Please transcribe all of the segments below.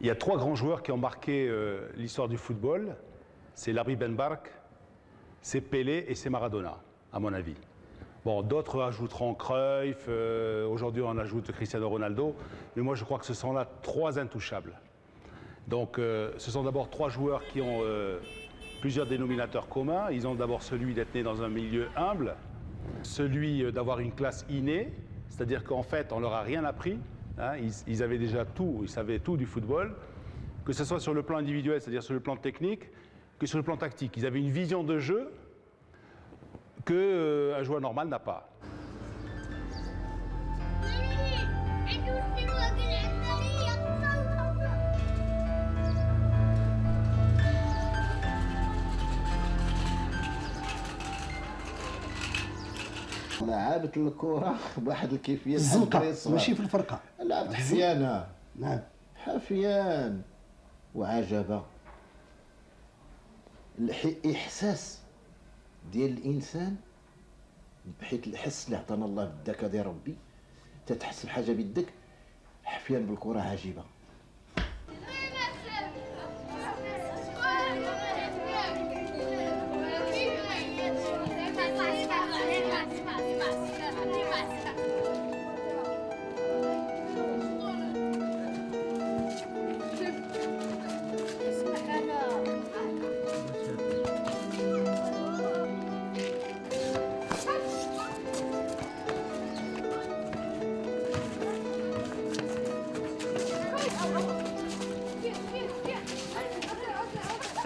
Il y a trois grands joueurs qui ont marqué l'histoire du football. C'est Larbi Ben Bark, c'est Pelé et c'est Maradona, à mon avis. Bon, d'autres ajouteront Cruyff, aujourd'hui on ajoute Cristiano Ronaldo, mais moi je crois que ce sont là trois intouchables. Donc ce sont d'abord trois joueurs qui ont plusieurs dénominateurs communs. Ils ont d'abord celui d'être né dans un milieu humble, celui d'avoir une classe innée, c'est-à-dire qu'en fait on leur a rien appris. Hein, ils avaient déjà tout, ils savaient tout du football, que ce soit sur le plan individuel, c'est-à-dire sur le plan technique, que sur le plan tactique. Ils avaient une vision de jeu qu'un joueur normal n'a pas. لعبت الكرة بواحد الكيفية الزنقة ماشي في الفرقة. لعبت حفيانة. نعم. حفيان وعجبة. الإحساس ديال الإنسان بحيث الحس اللي عطانا الله بالذكاء ديال ربي تتحس بحاجة بيدك. حفيان بالكرة عجيبة.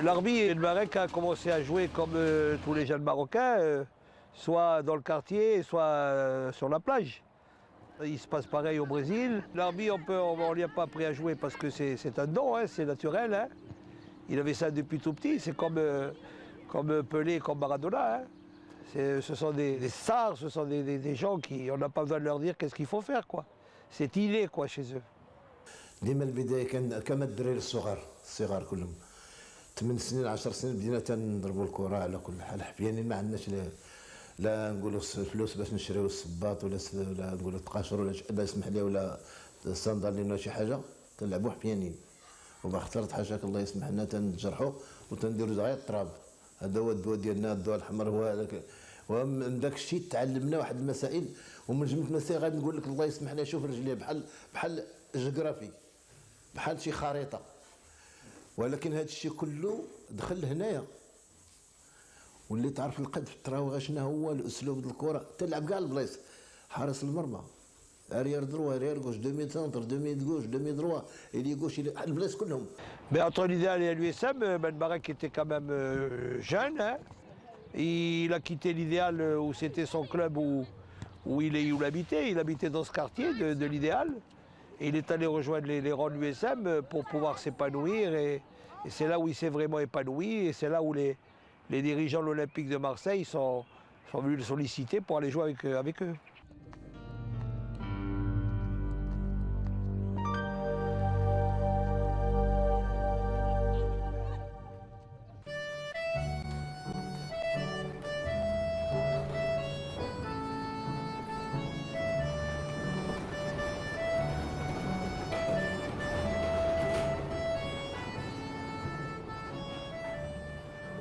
Larbi Ben Barek a commencé à jouer comme tous les jeunes Marocains, soit dans le quartier, soit sur la plage. Il se passe pareil au Brésil. Larbi, on ne lui a pas appris à jouer parce que c'est un don, hein, c'est naturel. Hein. Il avait ça depuis tout petit, c'est comme Pelé, comme Maradona. Hein. Ce sont des stars, ce sont des gens qui, on n'a pas besoin de leur dire qu'est-ce qu'il faut faire, quoi. C'est inné, quoi, chez eux. ديما البداية كما الدراري الصغار كلهم 8 سنين 10 سنين بدينا تنضربوا الكرة على كل حال. حفيانين ما عندناش لا نقولوا فلوس باش نشريو الصباط ولا نقولوا تقاشر ولا الله يسمح لي ولا صندالين ولا شي حاجة. تنلعبوا حفيانين وما اخترت حاجاك الله يسمح لنا تنجرحوا وتنديروا غير التراب. هذا هو الدواء ديالنا. الدواء الحمر هو هذاك. ومن ذاك الشيء تعلمنا واحد المسائل ومن جمله المسائل غادي نقول لك الله يسمح لي شوف رجليه بحال جغرافي بحال شي خريطه. ولكن هذا الشيء كله دخل هنايا واللي تعرف القد في التراوغ شنو هو الاسلوب ديال الكره تلعب كاع البلايص. حارس المرمى اريير دروا اريير غوش 2 سنتر 2 غوش 2 دروا اللي غوش البلايص كلهم. Mais entre l'idéal et l'USM, Ben Barek était quand même jeune. Hein. Il a quitté l'idéal où c'était son club où il habitait. Il habitait dans ce quartier de l'idéal. Et il est allé rejoindre les rangs de l'USM pour pouvoir s'épanouir. Et c'est là où il s'est vraiment épanoui. Et c'est là où les dirigeants de l'Olympique de Marseille sont venus le solliciter pour aller jouer avec eux.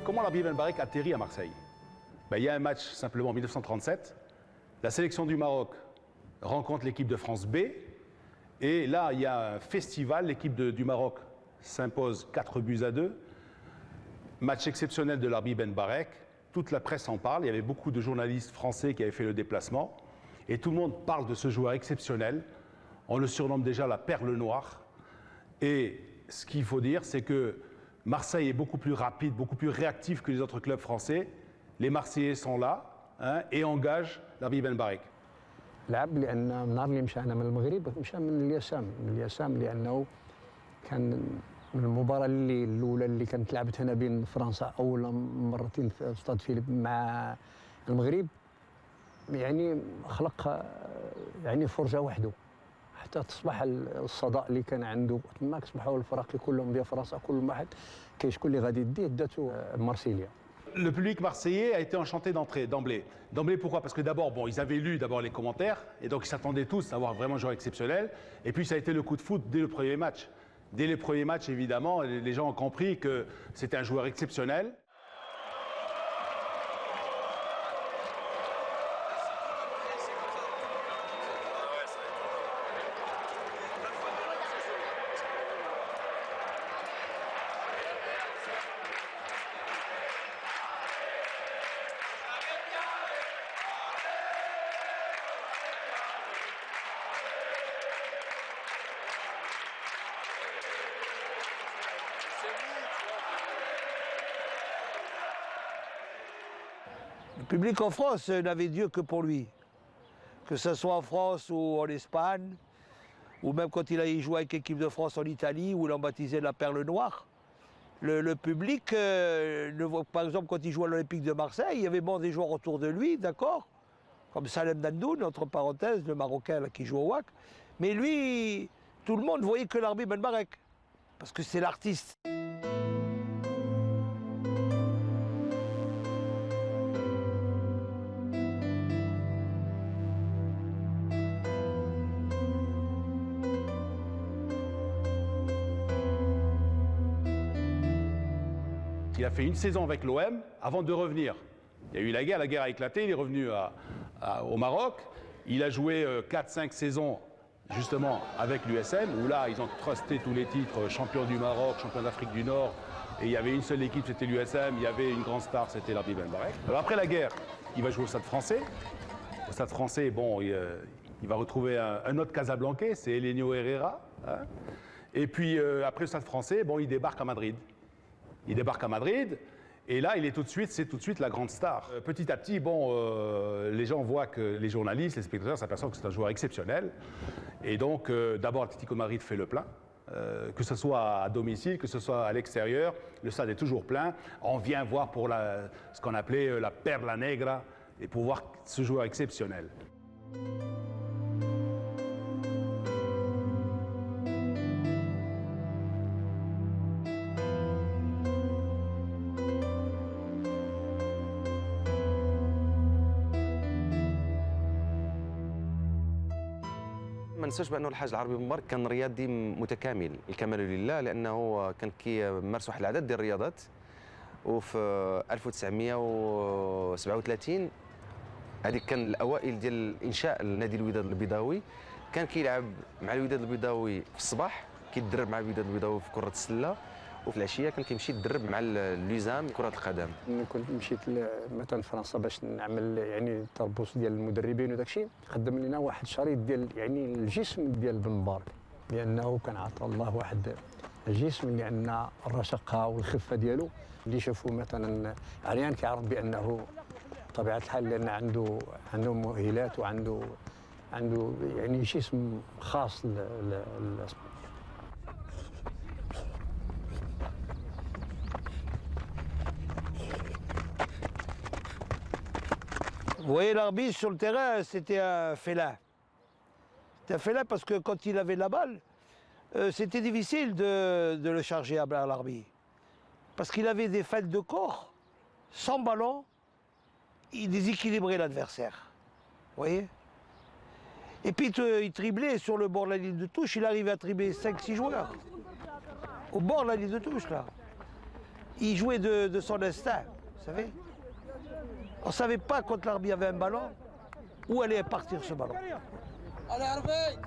Comment Larbi Ben Barek atterrit à Marseille? Ben, il y a un match simplement en 1937. La sélection du Maroc rencontre l'équipe de France B. Et là, il y a un festival. L'équipe du Maroc s'impose 4-2. Match exceptionnel de Larbi Ben Barek. Toute la presse en parle. Il y avait beaucoup de journalistes français qui avaient fait le déplacement. Et tout le monde parle de ce joueur exceptionnel. On le surnomme déjà la perle noire. Et ce qu'il faut dire, c'est que Marseille est beaucoup plus rapide, beaucoup plus réactif que les autres clubs français. Les Marseillais sont là hein, et engagent Larbi Ben Barek. لعب لان النهار اللي مشانا من المغرب مشى من اليسام لانه كان من المباراه الاولى اللي كانت لعبت هنا بين فرنسا اول مرتين في استاد فيليب مع المغرب يعني خلق يعني فرجه وحده حتى تصبح الصداء اللي كان عنده تماك صبحوا الفرق كلهم ديال فرنسا كل واحد كاين شكون اللي غادي يديه داتو مارسيليا. Le public marseillais a été enchanté d'emblée. D'emblée, pourquoi? Parce que d'abord, bon, ils avaient lu d'abord les commentaires, et donc ils s'attendaient tous à avoir vraiment un joueur exceptionnel. Et puis ça a été le coup de foudre dès le premier match. Dès les premiers matchs, évidemment, les gens ont compris que c'était un joueur exceptionnel. Le public en France n'avait Dieu que pour lui. Que ce soit en France ou en Espagne, ou même quand il a joué avec l'équipe de France en Italie, où l'on baptisait la Perle Noire. Le public, par exemple, quand il jouait à l'Olympique de Marseille, il y avait bon des joueurs autour de lui, d'accord, comme Salem Dandoun, entre parenthèses, le Marocain là, qui joue au WAC. Mais lui, tout le monde voyait que l'Arbi Ben Barek, parce que c'est l'artiste. Il a fait une saison avec l'OM avant de revenir. Il y a eu la guerre a éclaté, il est revenu au Maroc. Il a joué 4-5 saisons justement avec l'USM, où là ils ont trusté tous les titres, champion du Maroc, champion d'Afrique du Nord. Et il y avait une seule équipe, c'était l'USM, il y avait une grande star, c'était l'Arbi Ben Barek. Alors après la guerre, il va jouer au Stade Français. Au Stade Français, bon, il va retrouver un autre Casablancais, c'est Elenio Herrera. Hein. Et puis après le Stade Français, bon, il débarque à Madrid. Il débarque à Madrid, et là, c'est tout de suite la grande star. Petit à petit, bon, les gens voient que les journalistes, les spectateurs s'aperçoivent que c'est un joueur exceptionnel. Et donc, d'abord, l'Atlético Madrid fait le plein, que ce soit à domicile, que ce soit à l'extérieur, le stade est toujours plein. On vient voir pour ce qu'on appelait la Perla Negra, et pour voir ce joueur exceptionnel. ما ننساش بانه الحاج العربي بن مبارك كان رياضي متكامل الكمال لله، لانه كان كيمارس واحد العدد ديال الرياضات. وفي 1937 هذيك كان الاوائل ديال انشاء النادي الوداد البيضاوي. كان كيلعب مع الوداد البيضاوي في الصباح، كيتدرب مع الوداد البيضاوي في كره السله، وفي العشيه كان كيمشي يتدرب مع اللزام كره القدم. كنت مشيت مثلا فرنسا باش نعمل يعني التربص ديال المدربين وداك الشيء، قدم لنا واحد الشريط ديال يعني الجسم ديال بن مبارك، لانه كان عطى الله واحد الجسم، لان الرشاقه والخفه ديالو اللي شافوا مثلا عريان كيعرف بانه بطبيعه الحال، لان عنده مؤهلات وعنده يعني جسم خاص Vous voyez, l'arbitre sur le terrain, c'était un félin. C'était un félin parce que quand il avait la balle, c'était difficile de le charger à l'arbitre. Parce qu'il avait des feintes de corps, sans ballon, il déséquilibrait l'adversaire. Vous voyez? Et puis il triblait sur le bord de la ligne de touche, il arrivait à tribler 5-6 joueurs. Au bord de la ligne de touche, là. Il jouait de son instinct, vous savez? On ne savait pas quand l'arbitre avait un ballon, où allait partir ce ballon. Allez, Harvey!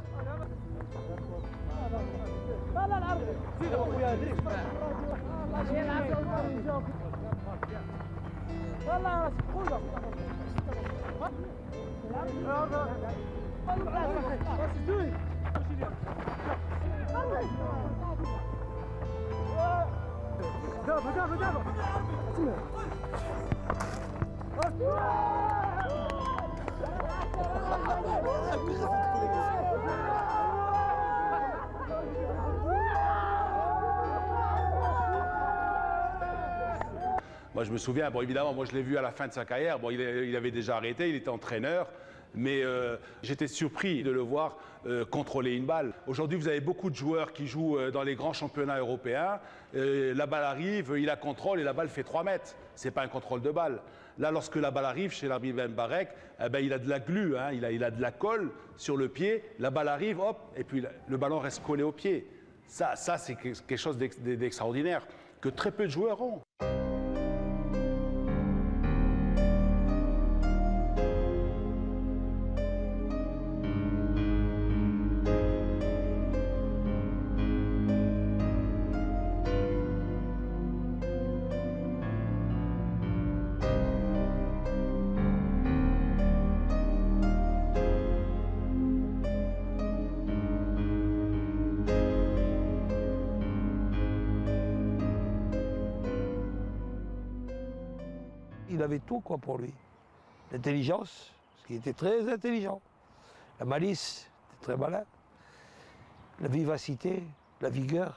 Moi, je me souviens, bon, évidemment, moi, je l'ai vu à la fin de sa carrière. Bon, il avait déjà arrêté, il était entraîneur. Mais j'étais surpris de le voir contrôler une balle. Aujourd'hui, vous avez beaucoup de joueurs qui jouent dans les grands championnats européens. La balle arrive, il la contrôle et la balle fait 3 mètres. Ce n'est pas un contrôle de balle. Là, lorsque la balle arrive chez l'Arbi Ben Barek, eh ben, il a de la glu, hein, il a de la colle sur le pied. La balle arrive, hop, et puis le ballon reste collé au pied. Ça c'est quelque chose d'extraordinaire que très peu de joueurs ont. Il avait tout quoi pour lui. L'intelligence, parce qu'il était très intelligent. La malice, c'était très malin. La vivacité, la vigueur,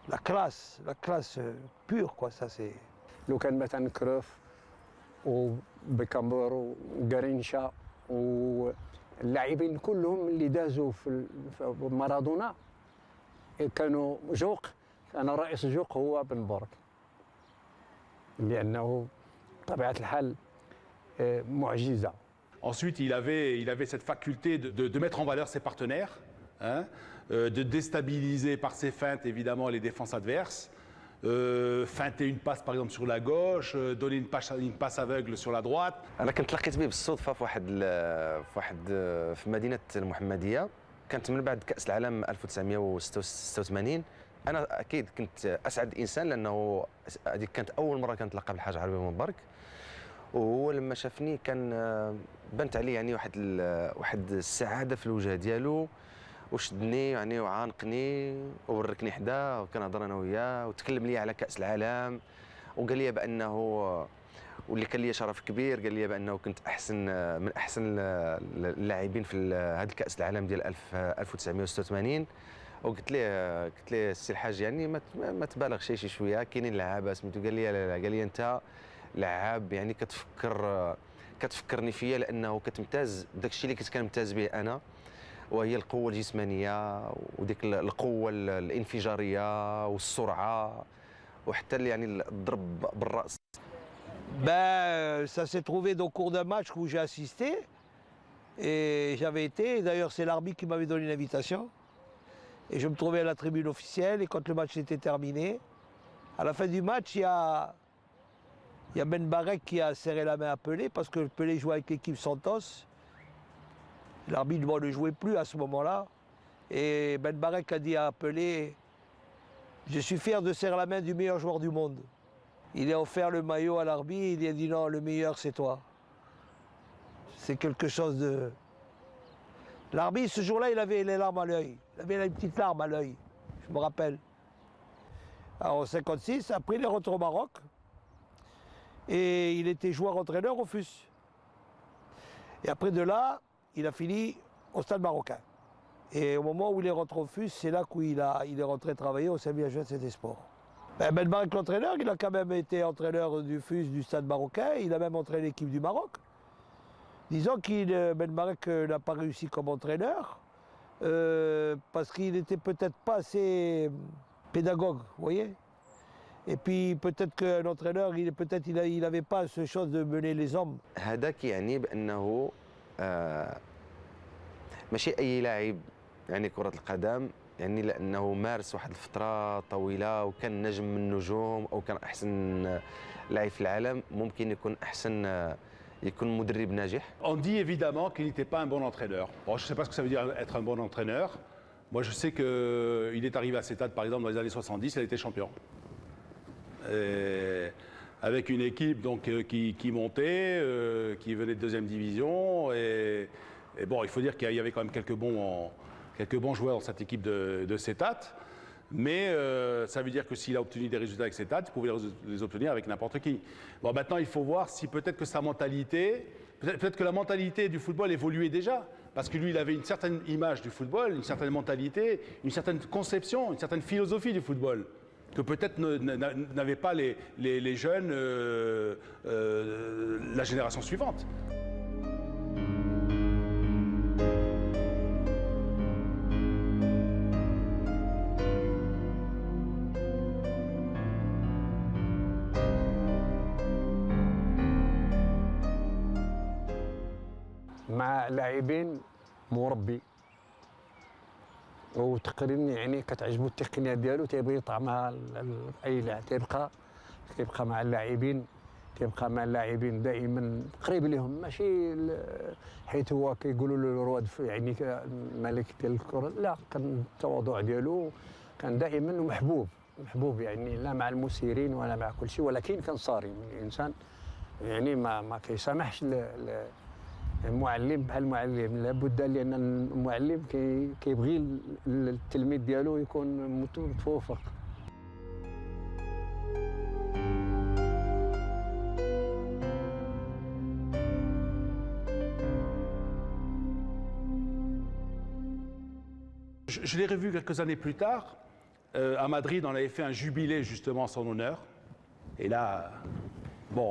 la classe pure quoi, ça c'est... لو كان مثلا كروف وبيكامبور وغارينشا واللاعبين كلهم اللي دازوا في مارادونا كانوا جوق. كان رئيس جوق هو بن بورك لأنه بطبيعة الحال معجزة. Ensuite, il avait cette faculté de mettre en valeur ses partenaires, hein, de déstabiliser par ses feintes évidemment les défenses adverses, feinter une passe par exemple sur la gauche, donner une passe aveugle sur la droite. انا كنت لقيت به بالصدفه في مدينه المحمديه. كانت من بعد كاس العالم 1986. انا اكيد كنت اسعد انسان لانه هذيك كانت اول مره كنتلاقى بالحاج عربي بن برك. وهو لما شافني كان بانت عليه يعني واحد السعاده في الوجه ديالو، وشدني يعني وعانقني وبركني حداه وكنهضر انا وياه وتكلم لي على كاس العالم، وقال لي بانه واللي كان لي شرف كبير، قال لي بانه كنت من احسن اللاعبين في هذا الكاس العالم ديال 1986. وقلت ليه السي الحاج يعني ما تبالغش شي شويه، كاينين لعابه سميتو. قال لي لا، قال لي انت لعاب يعني كتفكرني فيا لانه كتمتاز بداك الشيء اللي كنت كنمتاز به انا، وهي القوه الجسمانيه وديك القوه الانفجاريه والسرعه وحتى يعني الضرب بالراس. Ben, ça s'est trouvé au cours d'un match où j'ai assisté et j'avais été. D'ailleurs, c'est l'arbitre qui m'avait donné l'invitation. Et je me trouvais à la tribune officielle et quand le match était terminé, à la fin du match, il y a Ben Barek qui a serré la main à Pelé parce que Pelé jouait avec l'équipe Santos. L'arbitre ne jouait plus à ce moment-là. Et Ben Barek a dit à Pelé, je suis fier de serrer la main du meilleur joueur du monde. Il a offert le maillot à l'arbitre, il a dit non, le meilleur c'est toi. C'est quelque chose de... L'arbitre, ce jour-là, il avait les larmes à l'œil. Il avait une petite larme à l'œil, je me rappelle. Alors en 56, après il est rentré au Maroc. Et il était joueur-entraîneur au FUS. Et après de là, il a fini au Stade marocain. Et au moment où il est rentré au FUS, c'est là qu'il est rentré travailler au service jeunesse et des sports. Ben Barek, l'entraîneur, il a quand même été entraîneur du FUS du Stade marocain. Il a même entraîné l'équipe du Maroc. Disons Ben Barek n'a pas réussi comme entraîneur parce qu'il n'était peut-être pas assez pédagogue, vous voyez. Et puis peut-être qu'un entraîneur, il n'avait pas ce chose de mener les hommes. هذاك يعني بانه ماشي اي لاعب يعني كرة القدم، يعني لانه مارس واحد الفترة طويلة وكان نجم من النجوم او كان احسن لاعب في العالم ممكن يكون احسن يكون مدرب ناجح. On dit évidemment qu'il n'était pas un bon entraîneur. Bon, je ne sais pas ce que ça veut dire être un bon entraîneur. Moi, je sais qu'il est arrivé à Setad, par exemple, dans les années 70, il a été champion. Et avec une équipe donc, qui montait, qui venait de deuxième division. Et bon, il faut dire qu'il y avait quand même quelques bons joueurs dans cette équipe de Setad. Mais ça veut dire que s'il a obtenu des résultats avec Setad, il pouvait les obtenir avec n'importe qui. Bon, maintenant, il faut voir si peut-être que sa mentalité, peut-être que la mentalité du football évoluait déjà. Parce que lui, il avait une certaine image du football, une certaine mentalité, une certaine conception, une certaine philosophie du football. Que peut-être n'avaient pas les jeunes, la génération suivante. مع لاعبين مربي وتقريبا يعني كتعجبو التقنيه ديالو، تيبغي يطعمها اي لاعب، كيبقى مع اللاعبين، كيبقى مع اللاعبين دائما قريب لهم، ماشي حيث هو كيقولوا له الرواد يعني الملك ديال الكره، لا، كان التواضع ديالو كان دائما محبوب يعني لا مع المسيرين ولا مع كل شيء، ولكن كان صارم الانسان، يعني ما كيسامحش المعلم بحال المعلم، لابد لان المعلم كيبغي التلميذ ديالو يكون متفوق. Je l'ai revu quelques années plus tard. À Madrid, on avait fait un jubilé justement en son honneur. Et là, bon,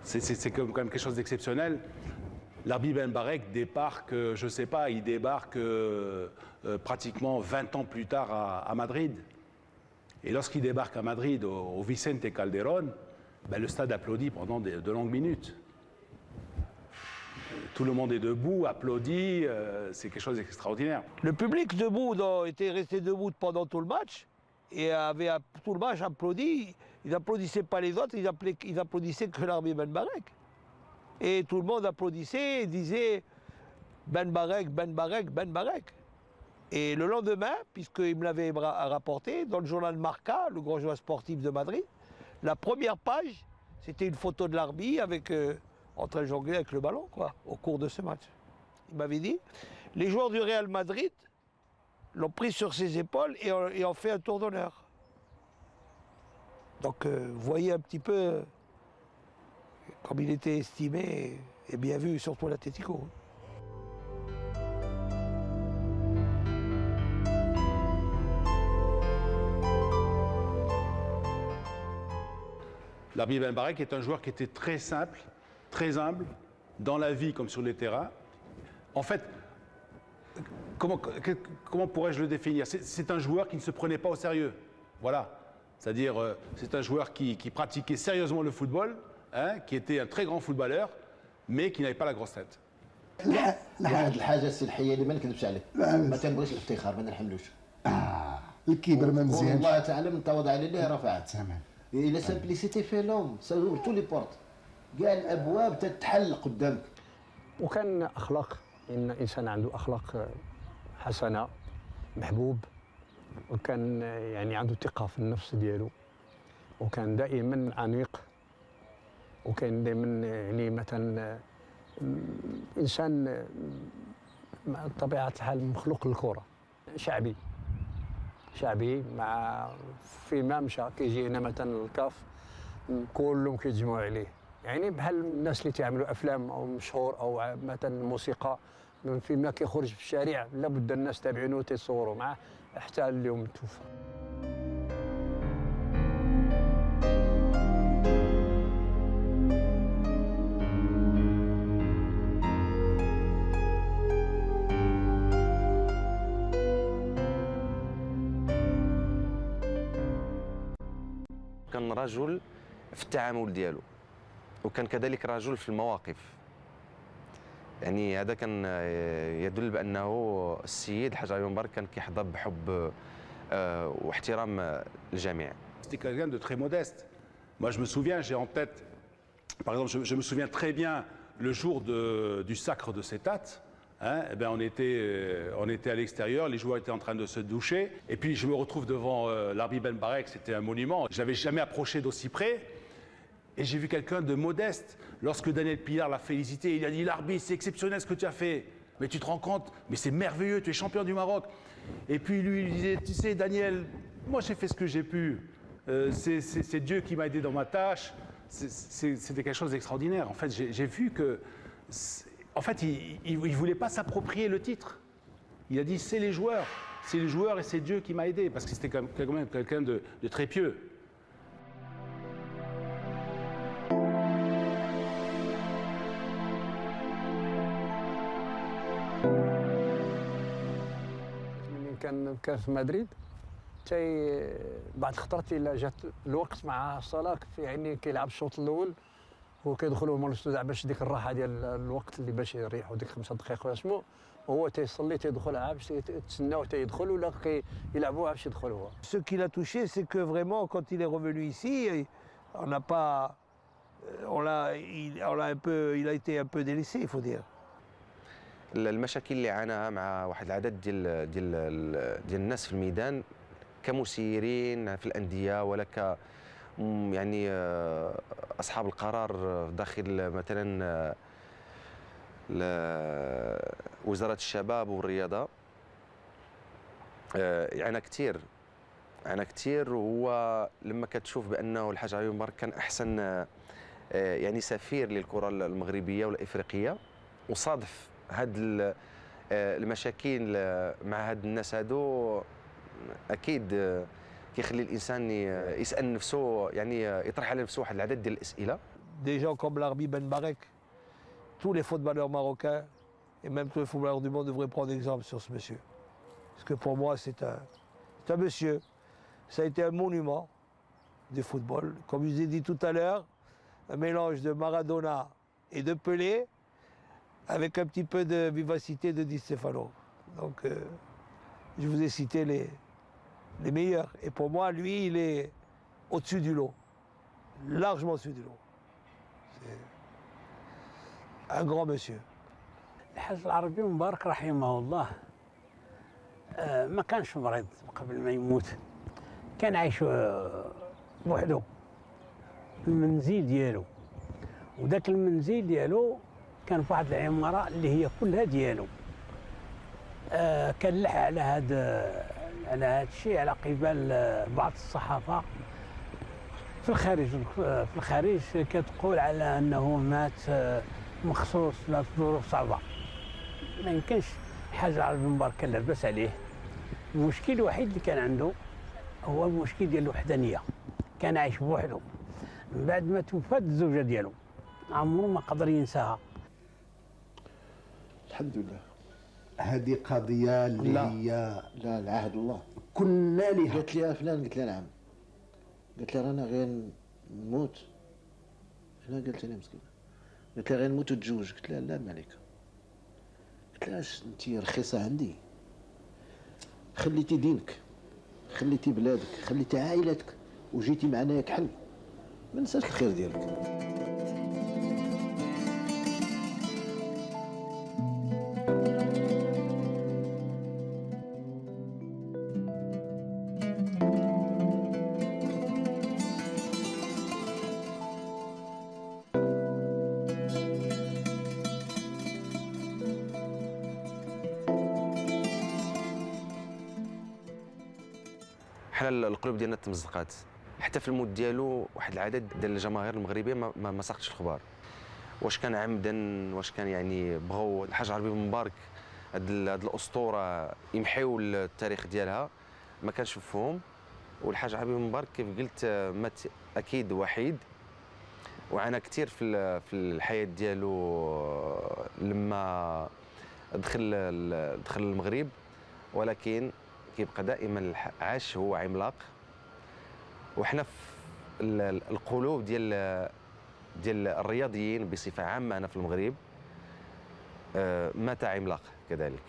c'est quand même quelque chose d'exceptionnel. Larbi Ben Barek débarque, je ne sais pas, il débarque pratiquement 20 ans plus tard à Madrid. Et lorsqu'il débarque à Madrid, au Vicente Calderón, ben, le stade applaudit pendant de longues minutes. Tout le monde est debout, applaudit, c'est quelque chose d'extraordinaire. Le public debout était resté debout pendant tout le match et avait tout le match applaudi. Ils n'applaudissaient pas les autres, ils applaudissaient que Larbi Ben Barek. Et tout le monde applaudissait et disait Ben Barek, Ben Barek, Ben Barek. Et le lendemain, puisqu'il me l'avait rapporté, dans le journal Marca, le grand journal sportif de Madrid, la première page, c'était une photo de Larbi avec... en train de jongler avec le ballon, quoi, au cours de ce match. Il m'avait dit, les joueurs du Real Madrid l'ont pris sur ses épaules et ont fait un tour d'honneur. Donc, vous voyez un petit peu comme il était estimé et bien vu, surtout à l'Atlético. Larbi Ben Barek est un joueur qui était très simple, très humble, dans la vie comme sur les terrains. En fait, comment pourrais-je le définir? C'est un joueur qui ne se prenait pas au sérieux. Voilà. C'est-à-dire, c'est un joueur qui pratiquait sérieusement le football, hein, qui était un très grand footballeur, mais qui n'avait pas la grosse tête. واحد الحاجه السي الحيه اللي ما نكذبش عليك، ما تنبغيش الافتخار، ما نحملوش. الكبر ما مزيانش. والله تعالى من تواضع على اللي رفعت. تمام. لا سامبليسيتي في لوم، سوور تو لي بورت. كاع الابواب تتحل قدامك. وكان اخلاق، ان انسان عنده اخلاق حسنه، محبوب، وكان يعني عنده ثقه في النفس ديالو، وكان دائما انيق، وكان دائما يعني مثلا انسان بطبيعه الحال مخلوق للكره، شعبي مع فيما مشى كيجي هنا مثلا الكاف كلهم كيتجمعوا عليه، يعني بحال الناس اللي تعملوا افلام او مشهور او مثلا موسيقى، فيما كيخرج في الشارع لابد الناس تابعينه وتيصوروا معاه حتى اليوم توفى. كان رجل في التعامل ديالو، وكان كذلك رجل في المواقف. يعني هذا كان يدل بانه السيد الحاج علي بن برك كان كيحظى بحب واحترام الجميع. C'était quelqu'un de très modeste. Moi, je me souviens, j'ai en tête, par exemple, je me souviens très bien le jour du sacre de Setat. Hein, eh ben on était à l'extérieur, les joueurs étaient en train de se doucher, et puis je me retrouve devant Larbi Ben Barek, c'était un monument. J'avais jamais approché d'aussi près, et j'ai vu quelqu'un de modeste. Lorsque Daniel Pillard l'a félicité, il a dit Larbi, c'est exceptionnel ce que tu as fait. Mais tu te rends compte, mais c'est merveilleux, tu es champion du Maroc. Et puis lui, il disait, tu sais, Daniel, moi j'ai fait ce que j'ai pu. C'est Dieu qui m'a aidé dans ma tâche. C'était quelque chose d'extraordinaire. En fait, j'ai vu que. En fait, il ne voulait pas s'approprier le titre. Il a dit c'est les joueurs et c'est Dieu qui m'a aidé, parce que c'était quand même quelqu'un de très pieux. ملي كان في مدريد بعد خطرات الا جات الوقت مع صلاح يعني كيلعب الشوط الاول، وكيدخلوا هما الاستودع باش ديك الراحه ديال الوقت اللي باش يريحوا ديك 5 دقائق ولا سمو، هو تيصلي تيدخل عاد باش تسناو تيدخل ولا كيلعبوا باش يدخل هو. Ce qui l'a touché, c'est que vraiment, quand il est revenu ici, on n'a pas, il a été un peu délaissé, il faut dire. المشاكل اللي عاناها مع واحد العدد ديال الناس في الميدان كمسيرين في الانديه ولا ك يعني اصحاب القرار داخل مثلا وزاره الشباب والرياضه، عانى كثير. وهو لما كتشوف بانه الحاج علي مبارك كان احسن يعني سفير للكره المغربيه والافريقيه، وصادف هاد المشاكل مع هاد الناس هادو، اكيد كيخلي الانسان يسال نفسه، يعني يطرح على نفسه واحد العدد ديال الاسئله. Des gens comme Larbi Ben Barek, tous les footballeurs marocains et même tous les footballeurs du monde devraient prendre exemple sur ce monsieur. Parce que pour moi, c'est un monsieur. Ça a été un monument du football. Comme je vous ai dit tout à l'heure, un mélange de Maradona et de Pelé, avec un petit peu de vivacité de Di Stefano. Donc, je vous ai cité les meilleurs. Et pour moi, lui, il est au-dessus du lot, largement au-dessus du lot. C'est un grand monsieur. الحاج العربي مبارك رحمه الله ما كانش مريض قبل ما يموت، كان عايش بوحده في المنزل ديالو، وذاك المنزل ديالو كان في واحد العماره اللي هي كلها ديالو. كان لح على هذا الشيء على قبال بعض الصحافه في الخارج كتقول على انه مات مخصوص لظروف صعبه. ما يمكنش الحاج العربي مبارك كان لاباس عليه. المشكل الوحيد اللي كان عنده هو المشكل ديال الوحدانيه، كان عايش بوحده. من بعد ما توفات الزوجه ديالو عمره ما قدر ينساها. الحمد لله. هذه قضيه اللي هي لا العهد الله. كنا لها. قالت لي فلان، قلت لها نعم، قالت لي رانا غير نموت. انا قلت لها مسكينه، قلت لها غير نموت وتزوج، قلت لها لا مالك، قلت لها انت رخيصه عندي، خليتي دينك، خليتي بلادك، خليتي عائلتك وجيتي معنا كحل، ما ننساش الخير ديالك. حنا القلوب ديالنا تمزقات، حتى في الموت ديالو واحد العدد ديال الجماهير المغربيه ما ساقتش الخبار، واش كان عمدا، واش كان يعني بغاو الحاج عربي مبارك هاد الاسطوره يمحيو التاريخ ديالها، ما كانش مفهوم. والحاج عربي مبارك كيف قلت مات اكيد وحيد، وعانى كثير في الحياه ديالو لما دخل المغرب، ولكن كيبقى دائما عاش هو عملاق. وحنا في القلوب ديال الرياضيين بصفه عامه هنا في المغرب مات عملاق كذلك.